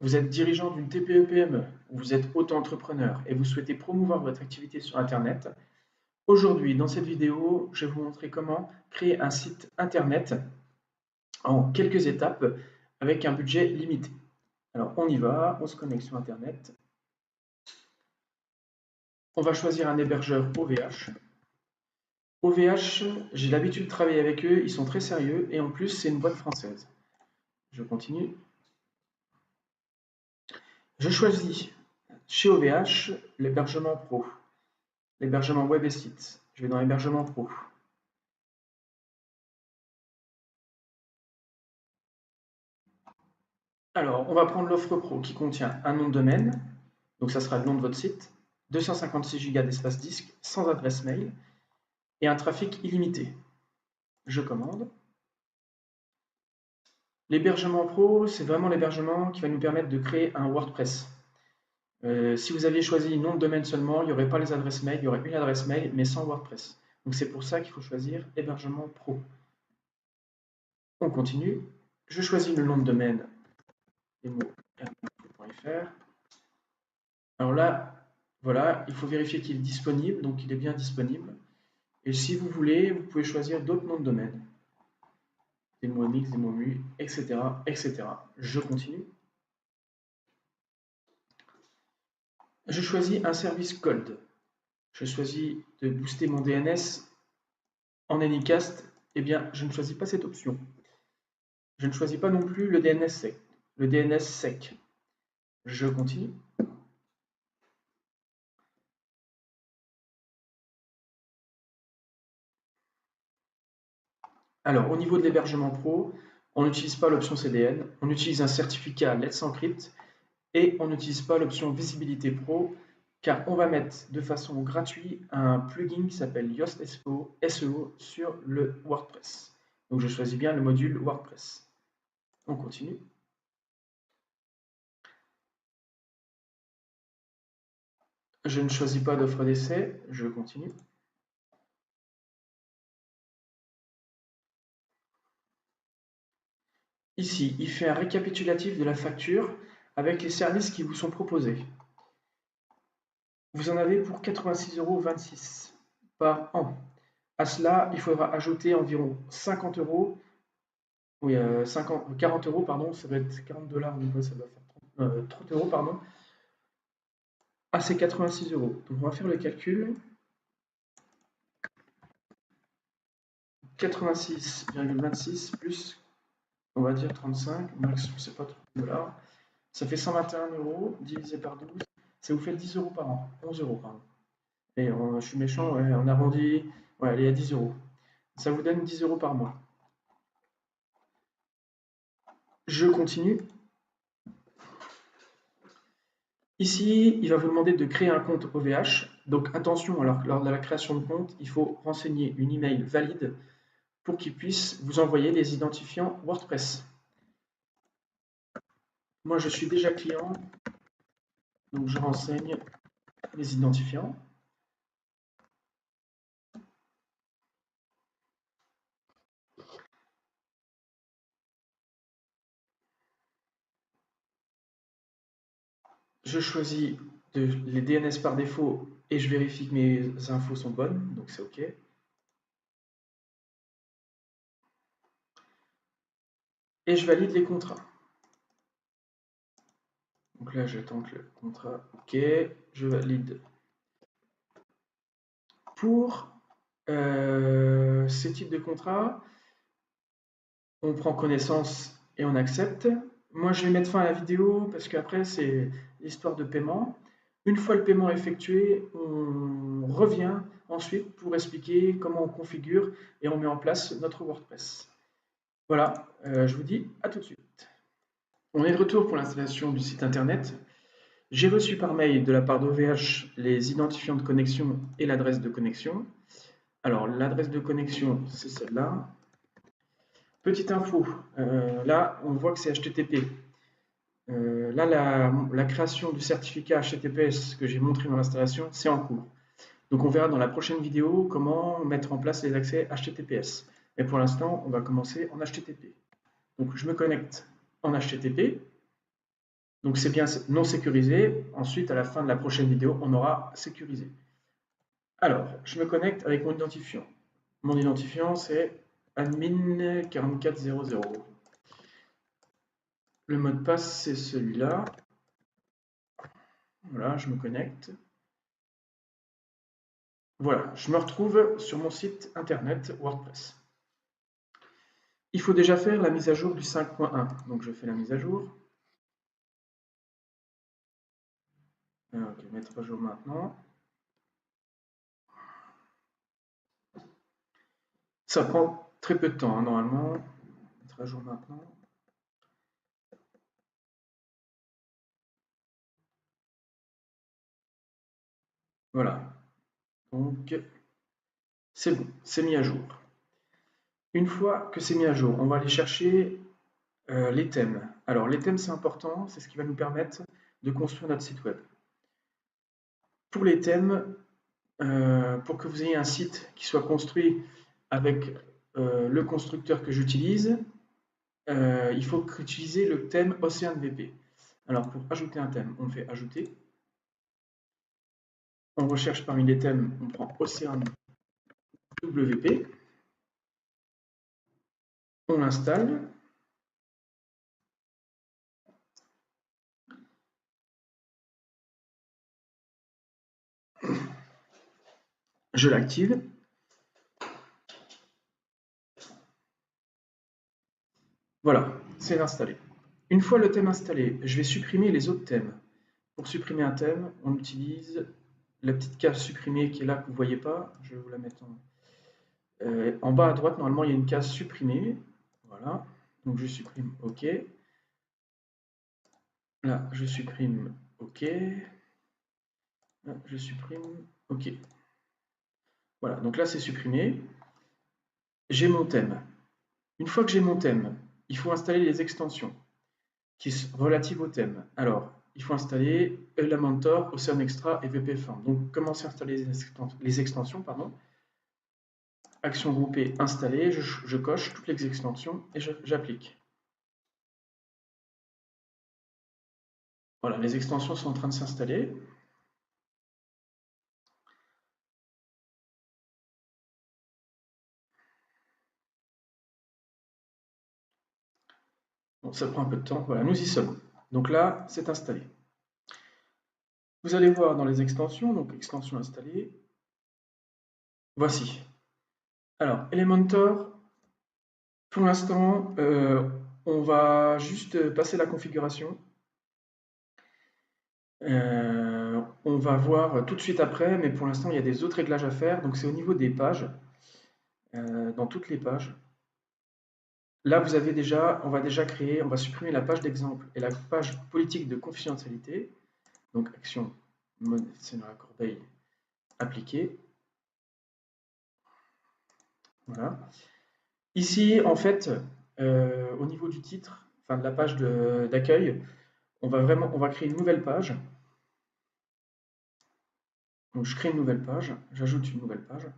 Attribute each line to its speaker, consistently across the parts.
Speaker 1: Vous êtes dirigeant d'une TPE-PME, ou vous êtes auto-entrepreneur et vous souhaitez promouvoir votre activité sur Internet. Aujourd'hui, dans cette vidéo, je vais vous montrer comment créer un site Internet en quelques étapes avec un budget limité. Alors, on y va, on se connecte sur Internet. On va choisir un hébergeur OVH. OVH, j'ai l'habitude de travailler avec eux, ils sont très sérieux et en plus, c'est une boîte française. Je continue. Je choisis chez OVH l'hébergement pro, l'hébergement web et site. Je vais dans l'hébergement pro. Alors, on va prendre l'offre pro qui contient un nom de domaine, donc ça sera le nom de votre site, 256 Go d'espace disque sans adresse mail et un trafic illimité. Je commande. L'hébergement pro, c'est vraiment l'hébergement qui va nous permettre de créer un WordPress. Si vous aviez choisi nom de domaine seulement, il n'y aurait pas les adresses mail, il y aurait une adresse mail, mais sans WordPress. Donc c'est pour ça qu'il faut choisir hébergement pro. On continue. Je choisis le nom de domaine emo.fr. Alors là, voilà, il faut vérifier qu'il est disponible, donc il est bien disponible. Et si vous voulez, vous pouvez choisir d'autres noms de domaine. Demomix, Demomu, etc., etc. Je continue. Je choisis un service cold. Je choisis de booster mon DNS en Anycast. Eh bien, je ne choisis pas cette option. Je ne choisis pas non plus le DNS sec. Le DNS sec. Je continue. Alors, au niveau de l'hébergement pro, on n'utilise pas l'option CDN, on utilise un certificat Let's Encrypt et on n'utilise pas l'option Visibilité Pro car on va mettre de façon gratuite un plugin qui s'appelle Yoast SEO sur le WordPress. Donc je choisis bien le module WordPress. On continue. Je ne choisis pas d'offre d'essai, je continue. Ici, il fait un récapitulatif de la facture avec les services qui vous sont proposés. Vous en avez pour 86,26 € par an. À cela, il faudra ajouter environ 50 €, oui, 40 €, pardon, ça doit être 40 $, ça doit faire 30 €, pardon, à ces 86 €. Donc on va faire le calcul. 86,26 plus, on va dire 35, max, c'est pas 30 $. Ça fait 121 € divisé par 12, ça vous fait 10 € par an, 11 € pardon. Et je suis méchant, ouais, on arrondit, ouais, allez à 10 €. Ça vous donne 10 € par mois. Je continue. Ici, il va vous demander de créer un compte OVH. Donc attention, alors, lors de la création de compte, il faut renseigner une email valide pour qu'il puisse vous envoyer les identifiants WordPress. Moi, je suis déjà client, donc je renseigne les identifiants. Je choisis les DNS par défaut et je vérifie que mes infos sont bonnes, donc c'est OK. Et je valide les contrats. Donc là, j'attends que le contrat, OK, je valide. Pour ces types de contrats, on prend connaissance et on accepte. Moi, je vais mettre fin à la vidéo parce qu'après, c'est l'histoire de paiement. Une fois le paiement effectué, on revient ensuite pour expliquer comment on configure et on met en place notre WordPress. Voilà, je vous dis à tout de suite. On est de retour pour l'installation du site internet. J'ai reçu par mail de la part d'OVH les identifiants de connexion et l'adresse de connexion. Alors, l'adresse de connexion, c'est celle-là. Petite info, là, on voit que c'est HTTP. Là, la création du certificat HTTPS que j'ai montré dans l'installation, c'est en cours. Donc, on verra dans la prochaine vidéo comment mettre en place les accès HTTPS. Mais pour l'instant, on va commencer en HTTP. Donc, je me connecte en HTTP. Donc c'est bien non sécurisé. Ensuite, à la fin de la prochaine vidéo, on aura sécurisé. Alors, je me connecte avec mon identifiant. Mon identifiant, c'est admin4400. Le mot de passe, c'est celui-là. Voilà, je me connecte. Voilà, je me retrouve sur mon site internet WordPress. Il faut déjà faire la mise à jour du 5.1. Donc je fais la mise à jour. Ok, mettre à jour maintenant. Ça prend très peu de temps, hein, normalement. Mettre à jour maintenant. Voilà. Donc, c'est bon, c'est mis à jour. Une fois que c'est mis à jour, on va aller chercher les thèmes. Alors, les thèmes, c'est important, c'est ce qui va nous permettre de construire notre site web. Pour les thèmes, pour que vous ayez un site qui soit construit avec le constructeur que j'utilise, il faut utiliser le thème OceanWP. Alors, pour ajouter un thème, on fait ajouter. On recherche parmi les thèmes, on prend OceanWP. On l'installe. Je l'active. Voilà, c'est installé. Une fois le thème installé, je vais supprimer les autres thèmes. Pour supprimer un thème, on utilise la petite case supprimée qui est là que vous ne voyez pas. Je vais vous la mettre en bas à droite. Normalement, il y a une case supprimée. Voilà. Donc je supprime OK. Là, je supprime OK. Là, je supprime OK. Voilà. Donc là, c'est supprimé. J'ai mon thème. Une fois que j'ai mon thème, il faut installer les extensions qui sont relatives au thème. Alors, il faut installer Elementor, Ocean Extra et WP-Form. Donc, commencer à installer les extensions, pardon. Action groupée installée, je coche toutes les extensions et j'applique. Voilà, les extensions sont en train de s'installer. Bon, ça prend un peu de temps. Voilà, nous y sommes. Donc là, c'est installé. Vous allez voir dans les extensions, donc extension installée. Voici. Alors, Elementor, pour l'instant, on va juste passer la configuration. On va voir tout de suite après, mais pour l'instant, il y a des autres réglages à faire. Donc, c'est au niveau des pages, dans toutes les pages. Là, vous avez déjà, on va déjà créer, on va supprimer la page d'exemple et la page politique de confidentialité. Donc, action, c'est dans la corbeille, appliquer. Voilà. Ici, en fait, au niveau du titre, enfin de la page d'accueil, on va créer une nouvelle page. Donc, je crée une nouvelle page, j'ajoute une nouvelle page.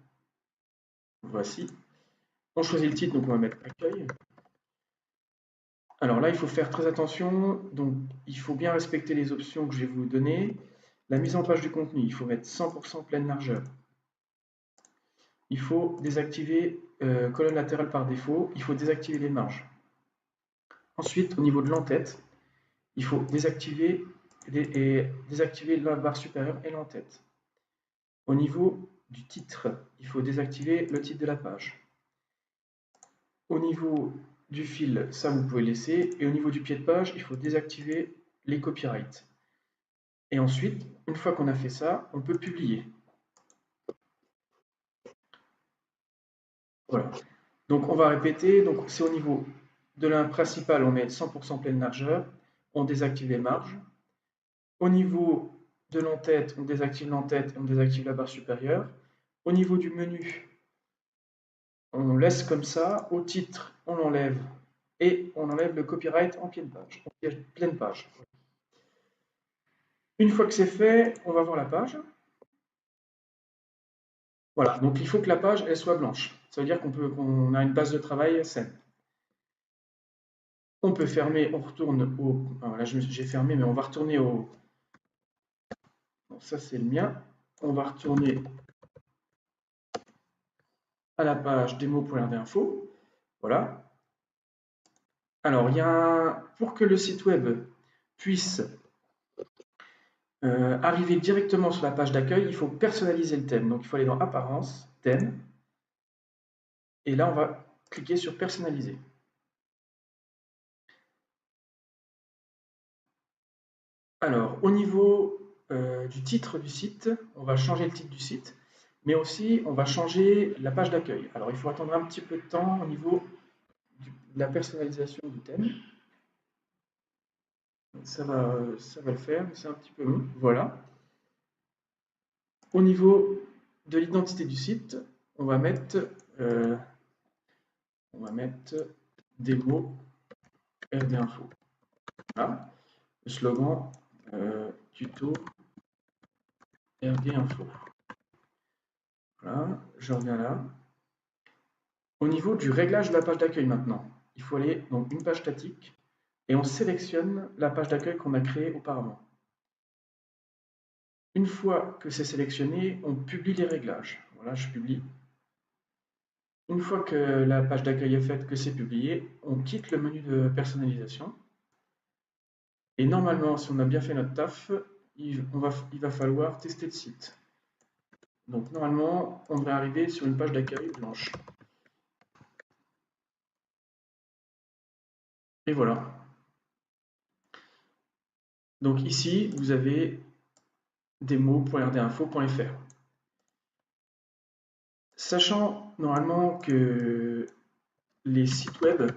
Speaker 1: Voici. On choisit le titre, donc on va mettre accueil. Alors là, il faut faire très attention. Donc, il faut bien respecter les options que je vais vous donner. La mise en page du contenu, il faut mettre 100% pleine largeur. Il faut désactiver colonne latérale par défaut. Il faut désactiver les marges. Ensuite, au niveau de l'entête, il faut désactiver la barre supérieure et l'entête. Au niveau du titre, il faut désactiver le titre de la page. Au niveau du fil, ça vous pouvez laisser. Et au niveau du pied de page, il faut désactiver les copyrights. Et ensuite, une fois qu'on a fait ça, on peut publier. Voilà. Donc on va répéter. Donc c'est au niveau de la principale, on met 100% pleine largeur. On désactive les marges. Au niveau de l'entête, on désactive l'entête et on désactive la barre supérieure. Au niveau du menu, on laisse comme ça. Au titre, on l'enlève et on enlève le copyright en pleine page. Une fois que c'est fait, on va voir la page. Voilà, donc il faut que la page elle soit blanche. Ça veut dire qu'on a une base de travail saine. On peut fermer, on retourne au... Alors là, j'ai fermé, mais on va retourner au... Bon, ça, c'est le mien. On va retourner à la page démo.rdinfo. Voilà. Alors, il y a pour que le site web puisse arriver directement sur la page d'accueil, il faut personnaliser le thème. Donc, il faut aller dans Apparence, Thème. Et là, on va cliquer sur Personnaliser. Alors, au niveau du titre du site, on va changer le titre du site, mais aussi on va changer la page d'accueil. Alors, il faut attendre un petit peu de temps au niveau de la personnalisation du thème. Ça va le faire, mais c'est un petit peu long. Voilà. Au niveau de l'identité du site, on va mettre, euh, on va mettre démo RD Info. Voilà. Le slogan tuto RD Info. Voilà, je reviens là. Au niveau du réglage de la page d'accueil maintenant, il faut aller dans une page statique et on sélectionne la page d'accueil qu'on a créée auparavant. Une fois que c'est sélectionné, on publie les réglages. Voilà, je publie. Une fois que la page d'accueil est faite, que c'est publié, on quitte le menu de personnalisation. Et normalement, si on a bien fait notre taf, il va falloir tester le site. Donc normalement, on devrait arriver sur une page d'accueil blanche. Et voilà. Donc ici, vous avez demo.rdinfo.fr. Sachant normalement que les sites web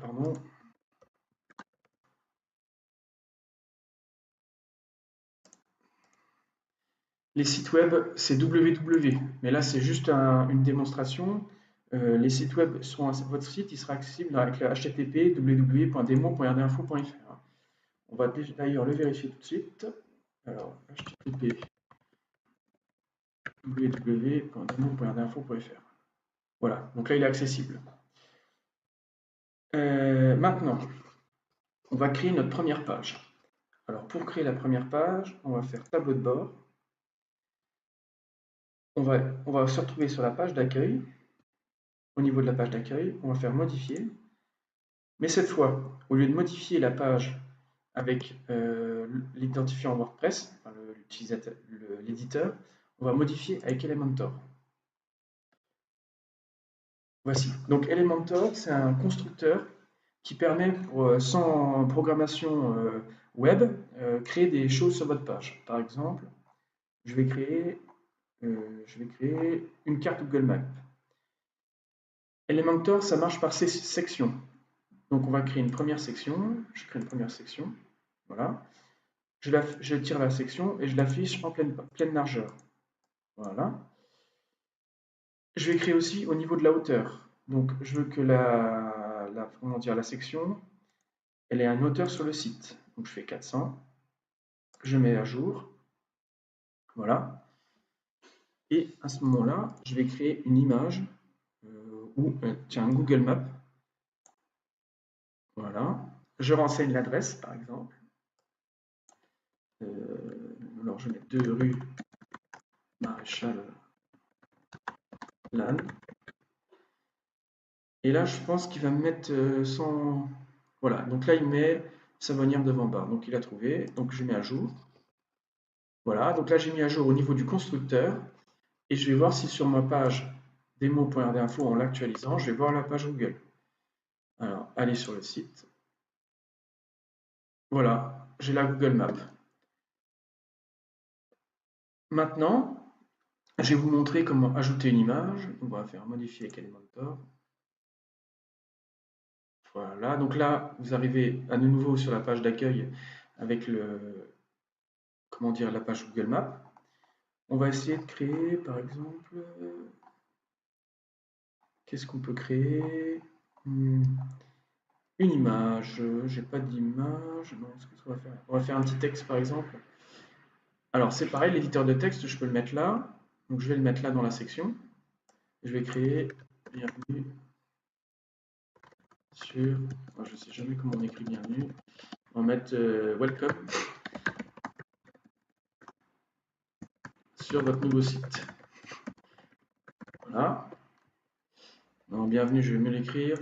Speaker 1: pardon, les sites web c'est www, mais là c'est juste une démonstration. Les sites web sont votre site, il sera accessible avec le http www.demo.rdinfo.fr. On va d'ailleurs le vérifier tout de suite. Alors http www.demo.rdinfo.fr. Voilà, donc là il est accessible. Maintenant, on va créer notre première page. Alors pour créer la première page, on va faire tableau de bord. On va se retrouver sur la page d'accueil. Au niveau de la page d'accueil, on va faire modifier. Mais cette fois, au lieu de modifier la page avec l'identifiant WordPress, enfin, l'éditeur, on va modifier avec Elementor. Voici. Donc Elementor, c'est un constructeur qui permet, sans programmation web, créer des choses sur votre page. Par exemple, je vais créer une carte Google Maps. Elementor, ça marche par sections. Donc on va créer une première section. Je crée une première section. Voilà. Je tire la section et je l'affiche en pleine largeur. Voilà. Je vais créer aussi au niveau de la hauteur. Donc je veux que la section, elle ait une hauteur sur le site. Donc je fais 400. Je mets à jour. Voilà. Et à ce moment-là, je vais créer une image ou tiens, un Google Maps. Voilà. Je renseigne l'adresse, par exemple. Alors, je mets 2 rue Maréchal Lannes. Et là, je pense qu'il va me mettre sans... Voilà, donc là, il met Savonnière devant bar. Donc, il a trouvé. Donc, je mets à jour. Voilà, donc là, j'ai mis à jour au niveau du constructeur. Et je vais voir si sur ma page démo.rdinfo, en l'actualisant, je vais voir la page Google. Alors, allez sur le site. Voilà, j'ai la Google Map. Maintenant, je vais vous montrer comment ajouter une image. On va faire modifier avec Elementor. Voilà, donc là, vous arrivez à nouveau sur la page d'accueil avec la page Google Maps. On va essayer de créer, par exemple, qu'est-ce qu'on peut créer? Une image. J'ai pas d'image. Non, qu'est-ce qu'on va faire? On va faire un petit texte, par exemple. Alors, c'est pareil, l'éditeur de texte, je peux le mettre là. Donc, je vais le mettre là dans la section. Je vais créer bienvenue sur. Je ne sais jamais comment on écrit bienvenue. On va mettre welcome sur votre nouveau site. Voilà. Non, bienvenue, je vais mieux l'écrire.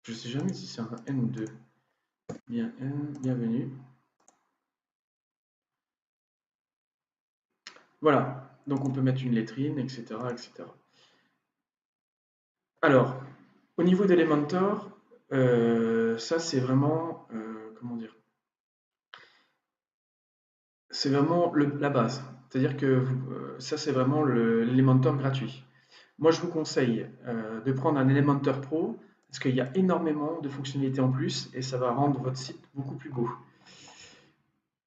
Speaker 1: Je ne sais jamais si c'est un N ou 2. Bienvenue. Voilà. Donc on peut mettre une lettrine, etc. etc. Alors, au niveau d'Elementor, ça c'est vraiment, comment dire, c'est vraiment la base. C'est-à-dire que ça c'est vraiment l'Elementor gratuit. Moi je vous conseille de prendre un Elementor Pro parce qu'il y a énormément de fonctionnalités en plus et ça va rendre votre site beaucoup plus beau.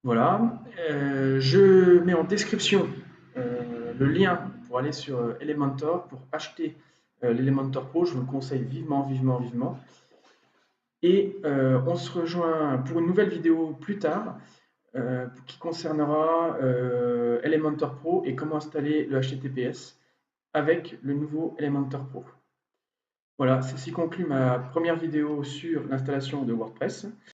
Speaker 1: Voilà. Je mets en description le lien pour aller sur Elementor pour acheter l'Elementor Pro. Je vous le conseille vivement, vivement, vivement. Et on se rejoint pour une nouvelle vidéo plus tard qui concernera Elementor Pro et comment installer le HTTPS avec le nouveau Elementor Pro. Voilà, ceci conclut ma première vidéo sur l'installation de WordPress.